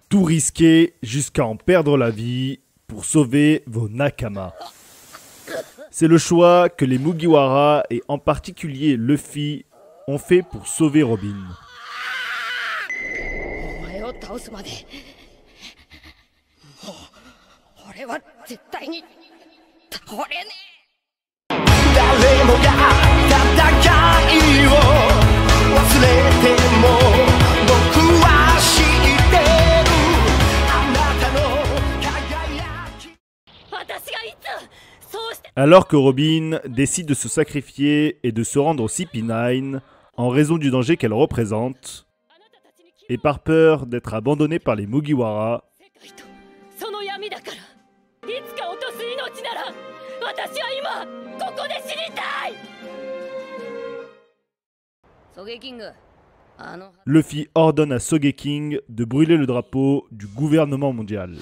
Tout risquer jusqu'à en perdre la vie pour sauver vos Nakama. C'est le choix que les Mugiwara et en particulier Luffy ont fait pour sauver Robin. Alors que Robin décide de se sacrifier et de se rendre au CP9 en raison du danger qu'elle représente, et par peur d'être abandonnée par les Mugiwara, Luffy ordonne à Sogeking de brûler le drapeau du gouvernement mondial.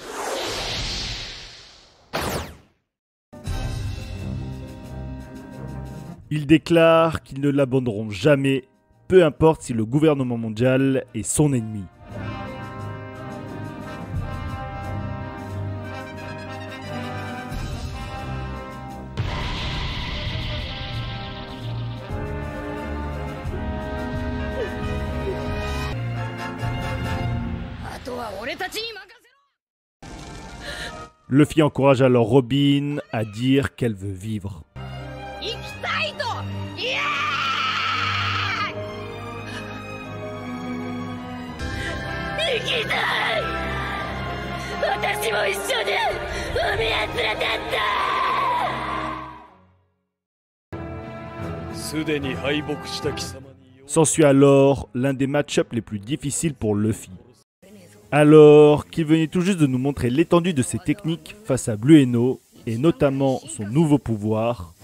Il déclare qu'ils ne l'abandonneront jamais, peu importe si le gouvernement mondial est son ennemi. Luffy encourage alors Robin à dire qu'elle veut vivre. S'ensuit alors l'un des match-ups les plus difficiles pour Luffy. Alors qu'il venait tout juste de nous montrer l'étendue de ses techniques face à Blue Eno, et notamment son nouveau pouvoir,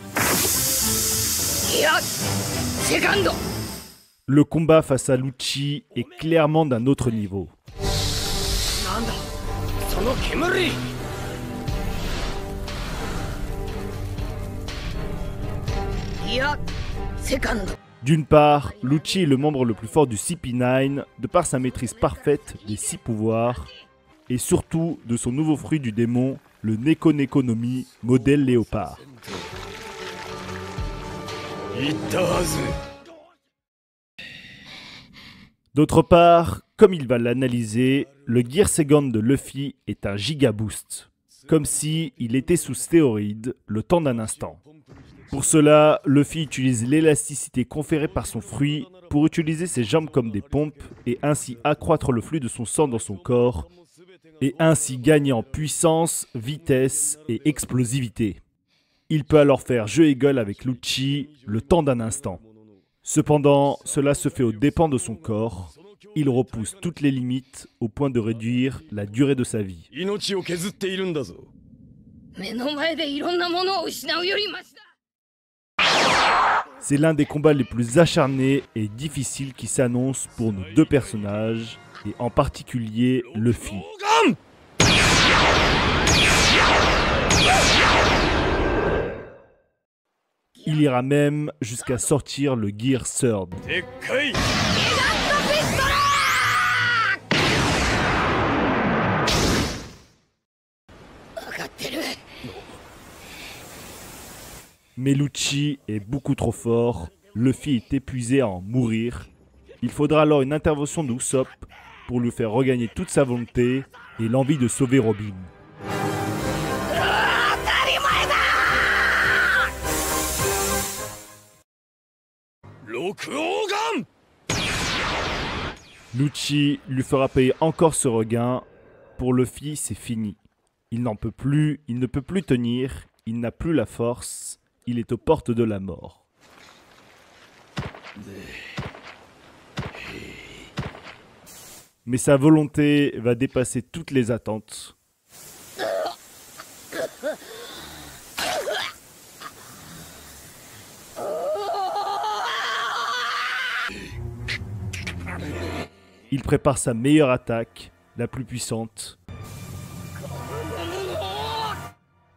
le combat face à Lucci est clairement d'un autre niveau. D'une part, Lucci est le membre le plus fort du CP9 de par sa maîtrise parfaite des 6 pouvoirs et surtout de son nouveau fruit du démon, le Neko Neko no Mi modèle léopard. D'autre part, comme il va l'analyser, le Gear Second de Luffy est un giga boost, comme si il était sous stéroïdes le temps d'un instant. Pour cela, Luffy utilise l'élasticité conférée par son fruit pour utiliser ses jambes comme des pompes et ainsi accroître le flux de son sang dans son corps et ainsi gagner en puissance, vitesse et explosivité. Il peut alors faire jeu égal avec Lucci le temps d'un instant. Cependant, cela se fait aux dépens de son corps. Il repousse toutes les limites au point de réduire la durée de sa vie. C'est l'un des combats les plus acharnés et difficiles qui s'annoncent pour nos deux personnages, et en particulier Luffy. Il ira même jusqu'à sortir le Gear Third. Mais Lucci est beaucoup trop fort, Luffy est épuisé à en mourir. Il faudra alors une intervention d'Usopp pour lui faire regagner toute sa volonté et l'envie de sauver Robin. Lucci lui fera payer encore ce regain. Pour Luffy, c'est fini. Il n'en peut plus, il ne peut plus tenir, il n'a plus la force. Il est aux portes de la mort. Mais sa volonté va dépasser toutes les attentes. Il prépare sa meilleure attaque, la plus puissante.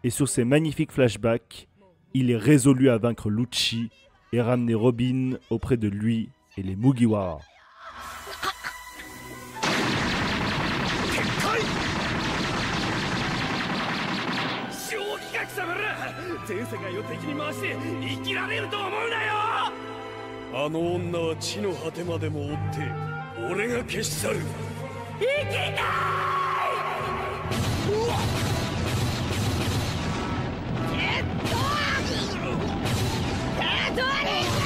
Et sur ces magnifiques flashbacks, il est résolu à vaincre Lucci et ramener Robin auprès de lui et les Mugiwara. 者ぶら全世界を敵に回して生きられると思うなよ。あの女は地の果てまでも追って俺が消し去る。生きたい。うわっテッドリ